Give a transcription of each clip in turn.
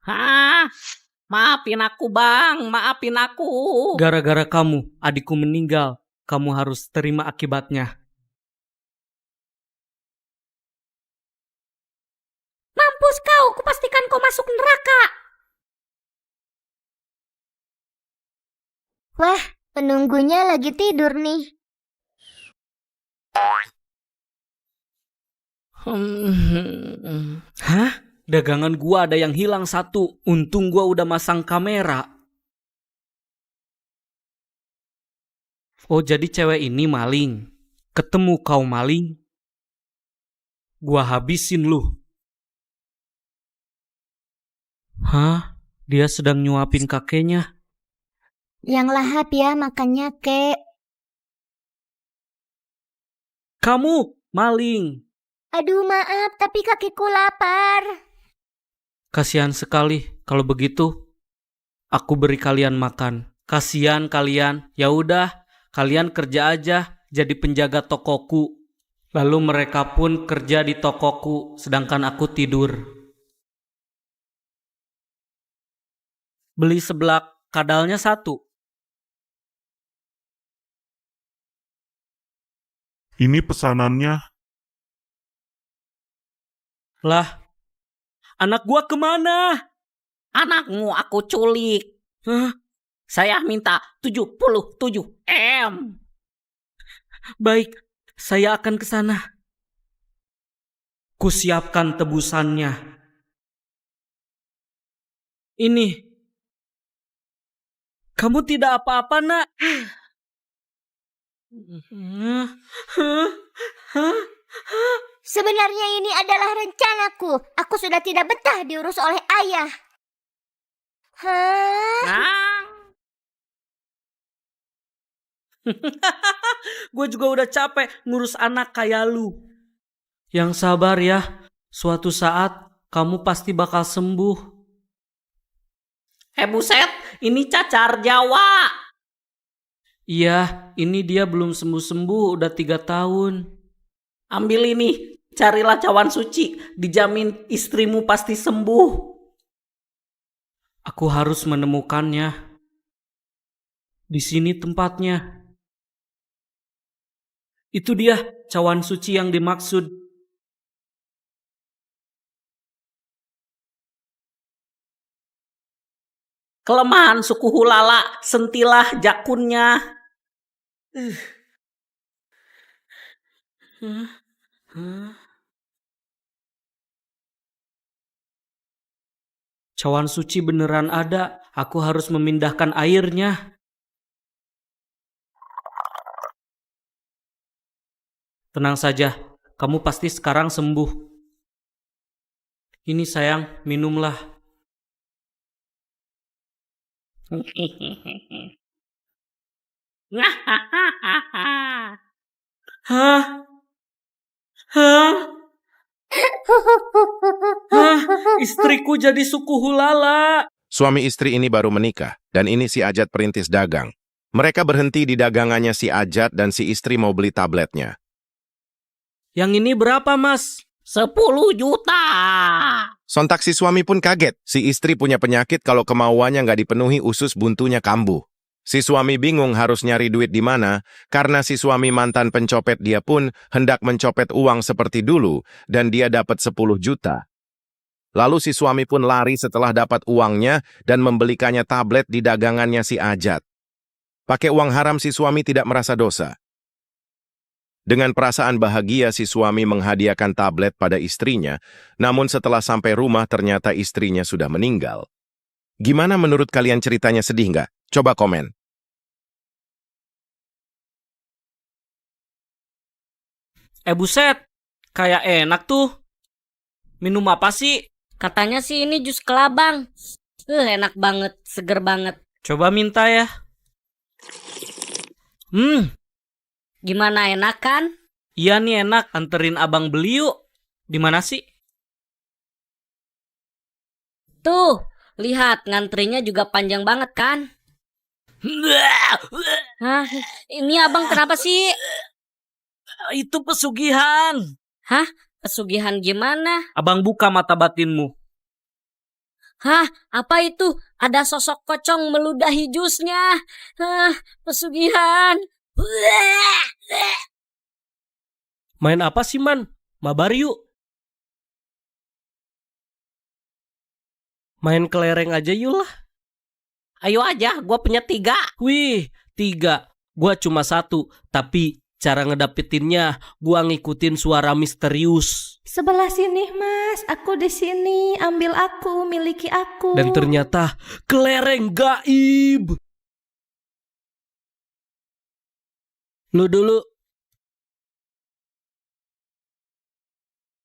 Hah? Maafin aku, Bang. Maafin aku. Gara-gara kamu, adikku meninggal. Kamu harus terima akibatnya. Mampus kau, kupastikan kau masuk neraka. Wah, penunggunya lagi tidur nih. Hah? Dagangan gua ada yang hilang satu. Untung gua udah masang kamera. Oh, jadi cewek ini maling. Ketemu kau maling, gua habisin lu. Hah? Dia sedang nyuapin kakeknya. Yang lahap ya makannya, Kek. Kamu maling. Aduh, maaf, tapi kakekku lapar. Kasihan sekali. Kalau begitu, aku beri kalian makan. Kasihan kalian. Ya udah, kalian kerja aja jadi penjaga tokoku. Lalu mereka pun kerja di tokoku, sedangkan aku tidur. Beli seblak, kadalnya 1. Ini pesanannya. Lah, anak gua kemana? Anakmu aku culik. Hah? Saya minta 77 M. Baik, saya akan ke sana. Kusiapkan tebusannya. Ini. Kamu tidak apa-apa, Nak? Sebenarnya ini adalah rencanaku. Aku sudah tidak betah diurus oleh ayah. Hah? Nah, Gue juga udah capek ngurus anak kayak lu. Yang sabar ya. Suatu saat kamu pasti bakal sembuh. buset, ini cacar Jawa. Iya, ini dia belum sembuh-sembuh udah 3 tahun. Ambil ini, carilah cawan suci. Dijamin istrimu pasti sembuh. Aku harus menemukannya. Di sini tempatnya. Itu dia cawan suci yang dimaksud. Kelemahan suku Hulala, sentilah jakunnya. Cawan suci beneran ada. Aku harus memindahkan airnya. Tenang saja, kamu pasti sekarang sembuh. Ini sayang, minumlah. Hah? Hah? Hah? Istriku jadi suku Hulala. Suami istri ini baru menikah, dan ini si Ajat perintis dagang. Mereka berhenti di dagangannya si Ajat dan si istri mau beli tabletnya. Yang ini berapa, Mas? 10 juta. Sontak si suami pun kaget. Si istri punya penyakit kalau kemauannya nggak dipenuhi usus buntunya kambuh. Si suami bingung harus nyari duit di mana, karena si suami mantan pencopet dia pun hendak mencopet uang seperti dulu, dan dia dapat 10 juta. Lalu si suami pun lari setelah dapat uangnya dan membelikannya tablet di dagangannya si Ajat. Pakai uang haram si suami tidak merasa dosa. Dengan perasaan bahagia si suami menghadiahkan tablet pada istrinya, namun setelah sampai rumah ternyata istrinya sudah meninggal. Gimana menurut kalian ceritanya, sedih nggak? Coba komen. Buset, kayak enak tuh. Minum apa sih? Katanya sih ini jus kelabang. Enak banget, seger banget. Coba minta ya. Gimana, enak kan? Iya nih enak, anterin abang beli yuk. Di mana sih? Tuh, lihat ngantrinya juga panjang banget kan? Hah? Ini abang kenapa sih? Itu pesugihan. Hah? Pesugihan gimana? Abang buka mata batinmu. Hah, apa itu? Ada sosok pocong meludahi jusnya. Pesugihan. Main apa sih, Man? Mabar yuk. Main kelereng aja yuk lah. Ayo aja, gua punya 3. Wih, 3. Gua cuma 1. Tapi cara ngedapetinnya, gua ngikutin suara misterius. Sebelah sini, Mas. Aku di sini. Ambil aku, miliki aku. Dan ternyata kelereng gaib. Lu dulu.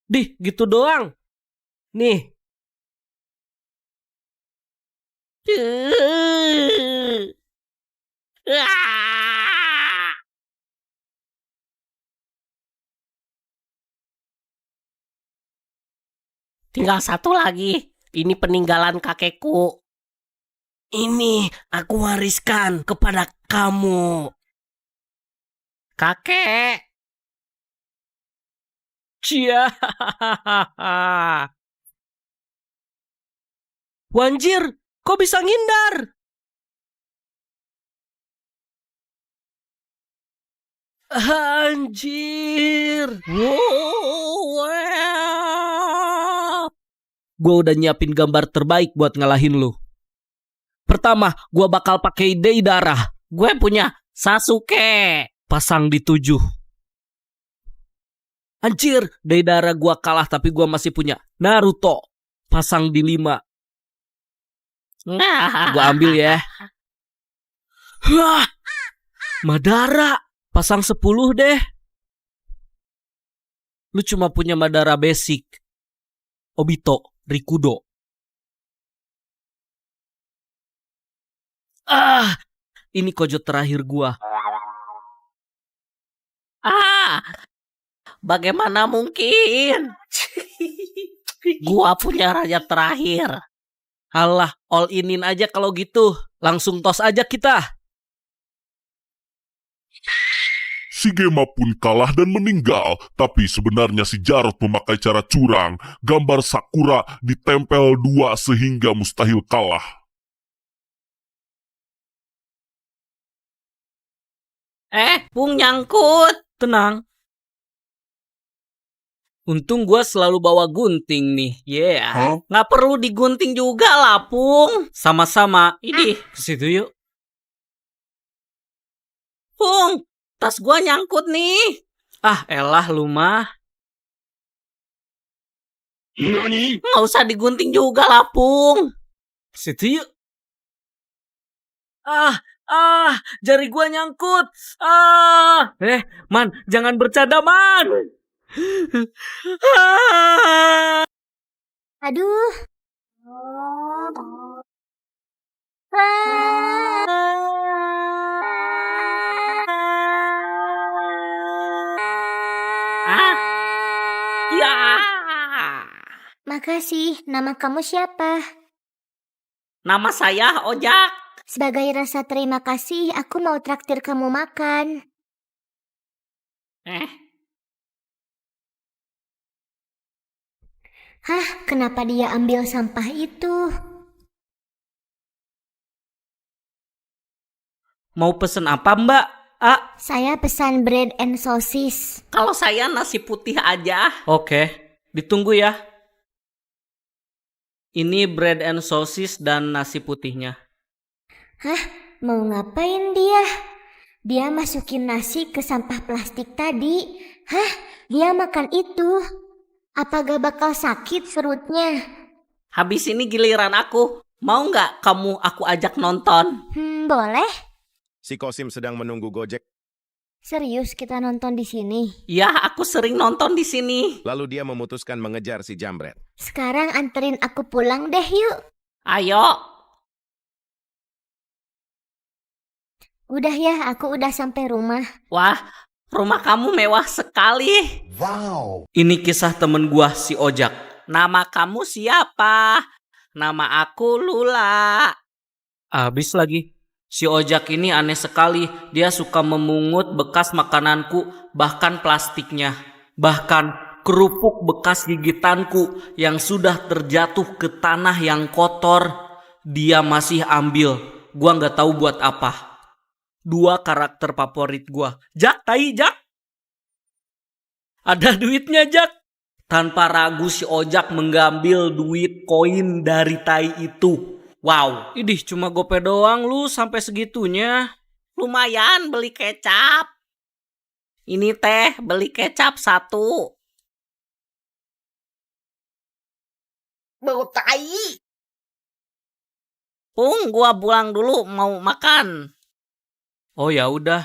Dih, gitu doang. Nih. Tinggal 1 lagi. Ini peninggalan kakekku. Ini aku wariskan kepada kamu. Kakek. Cia. Wanjir, kok bisa ngindar? Anjir. Gue udah nyiapin gambar terbaik buat ngalahin lu. Pertama, gue bakal pakai Deidara. Gue punya Sasuke. Pasang di 7. Anjir, Deidara gue kalah tapi gue masih punya Naruto. Pasang di 5. Gue ambil ya. Wah, Madara. Pasang 10 deh. Lu cuma punya Madara basic. Obito, Rikudo. Ini kojo terakhir gua. Bagaimana mungkin? Gua punya raja terakhir. Alah, all inin aja kalau gitu. Langsung tos aja kita. Si Gema pun kalah dan meninggal, tapi sebenarnya si Jarod memakai cara curang. Gambar Sakura ditempel 2 sehingga mustahil kalah. Pung nyangkut. Tenang. Untung gua selalu bawa gunting nih. Yeah. Nggak perlu digunting juga lah, Pung. Sama-sama. Ini, Ke situ yuk. Pung. Tas gua nyangkut nih. Ah, elah lu mah. Nggak usah digunting juga lah, Pung. Situ yuk. Jari gua nyangkut. Man, jangan bercanda, Man. Aduh. Ya. Makasih, nama kamu siapa? Nama saya Ojak. Sebagai rasa terima kasih, aku mau traktir kamu makan. Hah, kenapa dia ambil sampah itu? Mau pesen apa, Mbak? Saya pesan bread and sosis. Kalau saya nasi putih aja. Oke, ditunggu ya. Ini bread and sosis dan nasi putihnya. Hah, mau ngapain dia? Dia masukin nasi ke sampah plastik tadi. Hah, dia makan itu. Apa gak bakal sakit perutnya? Habis ini giliran aku. Mau nggak kamu aku ajak nonton? Boleh. Si Kosim sedang menunggu Gojek. Serius kita nonton di sini? Ya, aku sering nonton di sini. Lalu dia memutuskan mengejar si Jambret. Sekarang anterin aku pulang deh yuk. Ayo. Udah ya, aku udah sampai rumah. Wah, rumah kamu mewah sekali. Ini kisah temen gua si Ojak. Nama kamu siapa? Nama aku Lula. Abis lagi. Si Ojak ini aneh sekali. Dia suka memungut bekas makananku, bahkan plastiknya. Bahkan kerupuk bekas gigitanku yang sudah terjatuh ke tanah yang kotor, dia masih ambil. Gua nggak tahu buat apa. 2 karakter favorit gua. Jak, tai, Jak. Ada duitnya, Jak. Tanpa ragu si Ojak mengambil duit koin dari tai itu. Wow, idih cuma gope doang lu sampai segitunya. Lumayan beli kecap. Ini teh beli kecap 1. Bau tai. Pung, gua pulang dulu mau makan. Oh ya udah.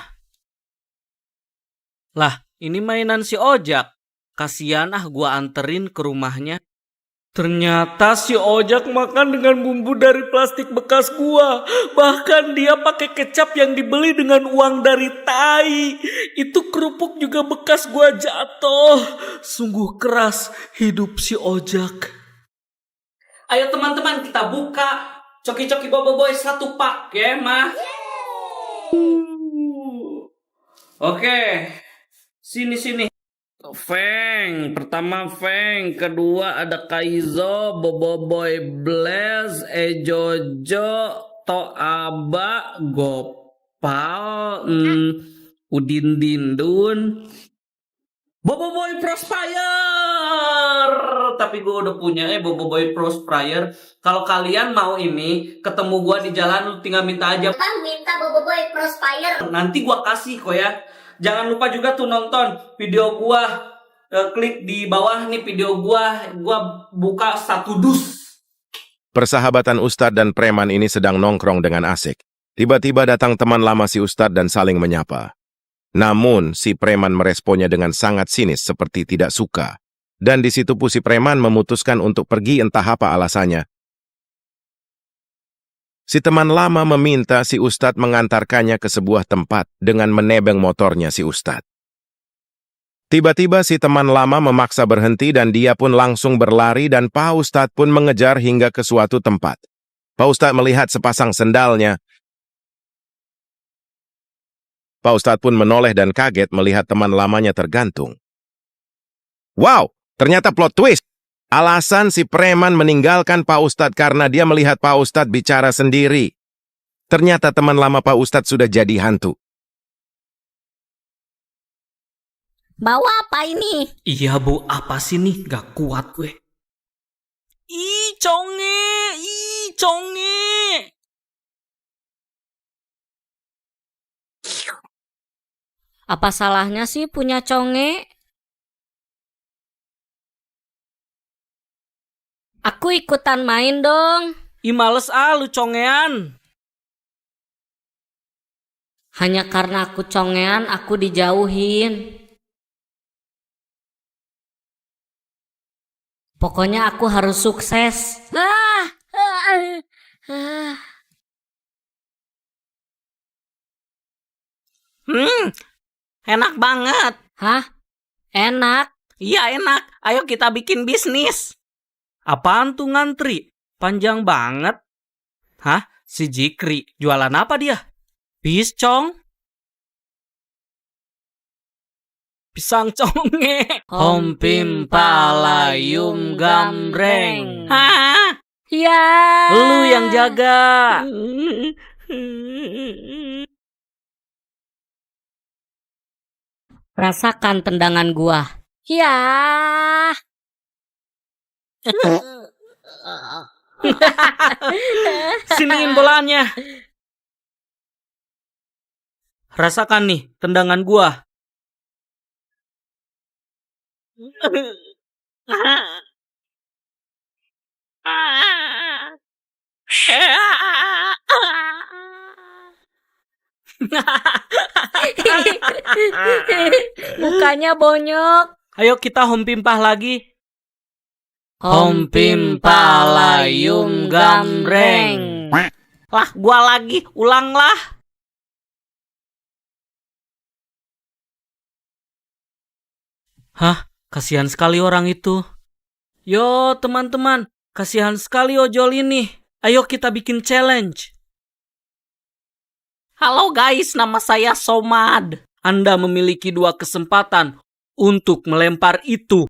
Lah, ini mainan si Ojak. Kasian gua anterin ke rumahnya. Ternyata si Ojak makan dengan bumbu dari plastik bekas gua. Bahkan dia pakai kecap yang dibeli dengan uang dari tai. Itu kerupuk juga bekas gua jatuh. Sungguh keras hidup si Ojak. Ayo teman-teman kita buka Coki-coki Boboiboy 1 pak ya mah. Oke. Sini. Feng, pertama Feng, kedua ada Kaizo, Boboiboy Blaze, Ejojo, Toaba, Gopal, Udin Dindun, Boboiboy Prospire. Tapi gue udah punya Boboiboy Prospire. Kalau kalian mau ini ketemu gue di jalan, lu tinggal minta aja. Kan minta Boboiboy Prospire. Nanti gue kasih kok ya. Jangan lupa juga tuh nonton video gua, klik di bawah nih video gua buka 1 dus. Persahabatan Ustadz dan preman ini sedang nongkrong dengan asik. Tiba-tiba datang teman lama si Ustadz dan saling menyapa. Namun, si preman meresponnya dengan sangat sinis seperti tidak suka. Dan di situ pun si preman memutuskan untuk pergi entah apa alasannya. Si teman lama meminta si Ustadz mengantarkannya ke sebuah tempat dengan menebeng motornya si Ustadz. Tiba-tiba si teman lama memaksa berhenti dan dia pun langsung berlari dan Pak Ustadz pun mengejar hingga ke suatu tempat. Pak Ustadz melihat sepasang sendalnya. Pak Ustadz pun menoleh dan kaget melihat teman lamanya tergantung. Wow, ternyata plot twist. Alasan si preman meninggalkan Pak Ustadz karena dia melihat Pak Ustadz bicara sendiri. Ternyata teman lama Pak Ustadz sudah jadi hantu. Bawa apa ini? Iya bu, apa sih nih? Gak kuat gue. Ih, conge. Apa salahnya sih punya conge? Aku ikutan main dong. Ih males lu congean. Hanya karena aku congean, aku dijauhin. Pokoknya aku harus sukses. Enak banget. Hah? Enak? Iya enak. Ayo kita bikin bisnis. Apaan tuh ngantri? Panjang banget. Hah? Si Jikri. Jualan apa dia? Pisang conge. Hompim palayum gambreng. Hah? Ya. Lu yang jaga. Rasakan tendangan gua. Ya. Siniin bolanya. Rasakan nih tendangan gua. Mukanya bonyok. Ayo kita hompimpah lagi. Hompim palayum gambreng. Lah gua lagi. Ulanglah. Hah? Kasihan sekali orang itu. Yo teman-teman, kasihan sekali ojol ini. Ayo kita bikin challenge. Halo guys, nama saya Somad. Anda memiliki 2 kesempatan untuk melempar itu